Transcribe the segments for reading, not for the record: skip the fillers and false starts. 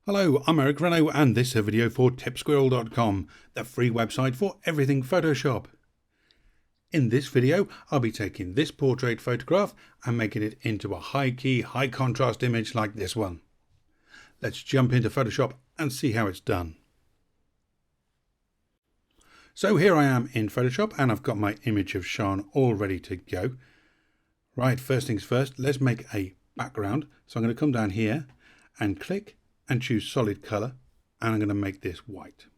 Hello, I'm Eric Renault and this is a video for tipsquirrel.com, the free website for everything Photoshop. In this video, I'll be taking this portrait photograph and making it into a high-key, high-contrast image like this one. Let's jump into Photoshop and see how it's done. So here I am in Photoshop and I've got my image of Sean all ready to go. Right, first things first, let's make a background. So I'm going to come down here and click and choose solid color, and I'm going to make this white.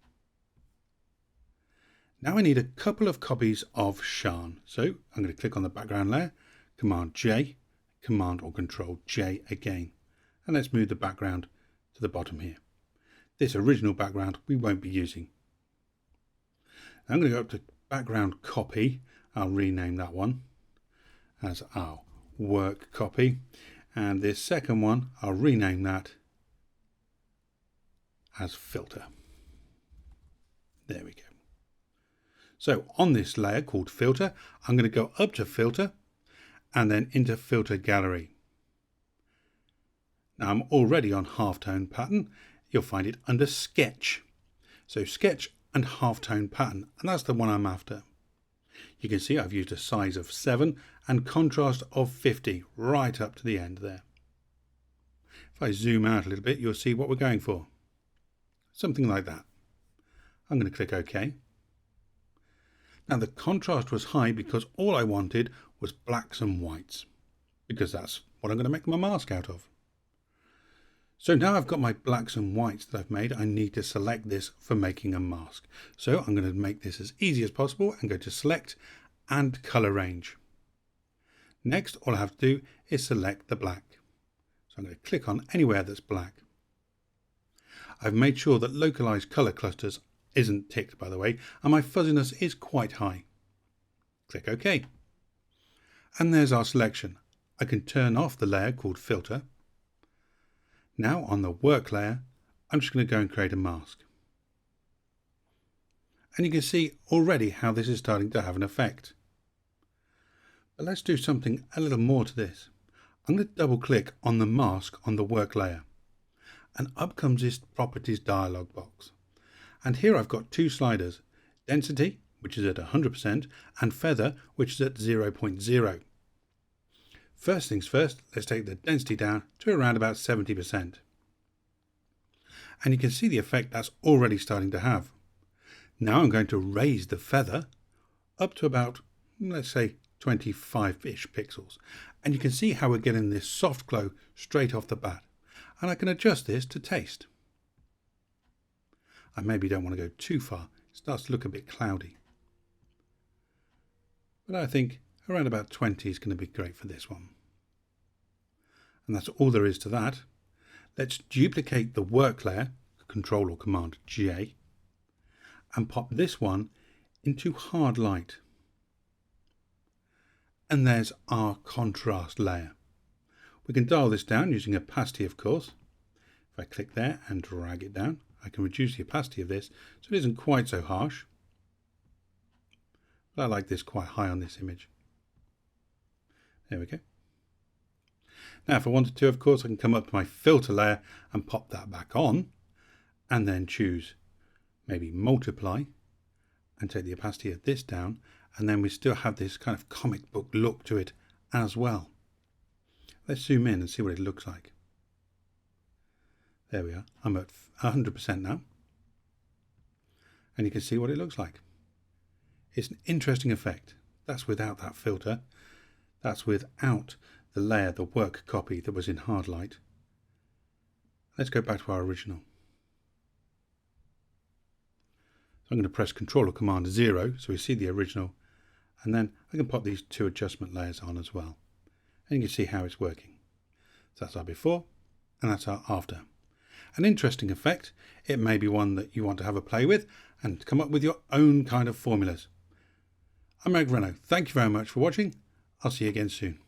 Now I need a couple of copies of Sean, so I'm going to click on the background layer, Command J, Command or Control J again, and let's move the background to the bottom here. This original background we won't be using. Now I'm going to go up to background copy. I'll rename that one as our work copy, and this second one I'll rename that as filter. There we go. So on this layer called filter, I'm going to go up to filter and then into filter gallery. Now I'm already on halftone pattern. You'll find it under sketch. So sketch and halftone pattern, and that's the one I'm after. You can see I've used a size of 7 and contrast of 50 right up to the end there. If I zoom out a little bit, you'll see what we're going for. Something like that. I'm going to click OK. Now the contrast was high because all I wanted was blacks and whites, because that's what I'm going to make my mask out of. So now I've got my blacks and whites that I've made, I need to select this for making a mask. So I'm going to make this as easy as possible and go to select and color range. Next, all I have to do is select the black. So I'm going to click on anywhere that's black. I've made sure that localized color clusters isn't ticked, by the way, and my fuzziness is quite high. Click OK. And there's our selection. I can turn off the layer called filter. Now on the work layer, I'm just going to go and create a mask. And you can see already how this is starting to have an effect. But let's do something a little more to this. I'm going to double click on the mask on the work layer. And up comes this properties dialog box. And here I've got two sliders, density, which is at 100%, and feather, which is at 0.0. First things first, let's take the density down to around about 70%. And you can see the effect that's already starting to have. Now I'm going to raise the feather up to about, let's say, 25-ish pixels. And you can see how we're getting this soft glow straight off the bat. And I can adjust this to taste. I maybe don't want to go too far. It starts to look a bit cloudy. But I think around about 20 is going to be great for this one. And that's all there is to that. Let's duplicate the work layer, Control or Command J, and pop this one into hard light. And there's our contrast layer. We can dial this down using opacity, of course. If I click there and drag it down, I can reduce the opacity of this so it isn't quite so harsh. But I like this quite high on this image. There we go. Now if I wanted to, of course, I can come up to my filter layer and pop that back on, and then choose maybe multiply and take the opacity of this down, and then we still have this kind of comic book look to it as well. Let's zoom in and see what it looks like. There we are. I'm at 100% now. And you can see what it looks like. It's an interesting effect. That's without that filter. That's without the layer, the work copy that was in hard light. Let's go back to our original. So I'm going to press Control or Command 0 so we see the original. And then I can pop these two adjustment layers on as well. And you can see how it's working. So that's our before and that's our after. An interesting effect. It may be one that you want to have a play with and come up with your own kind of formulas. I'm Eric Renault. Thank you very much for watching. I'll see you again soon.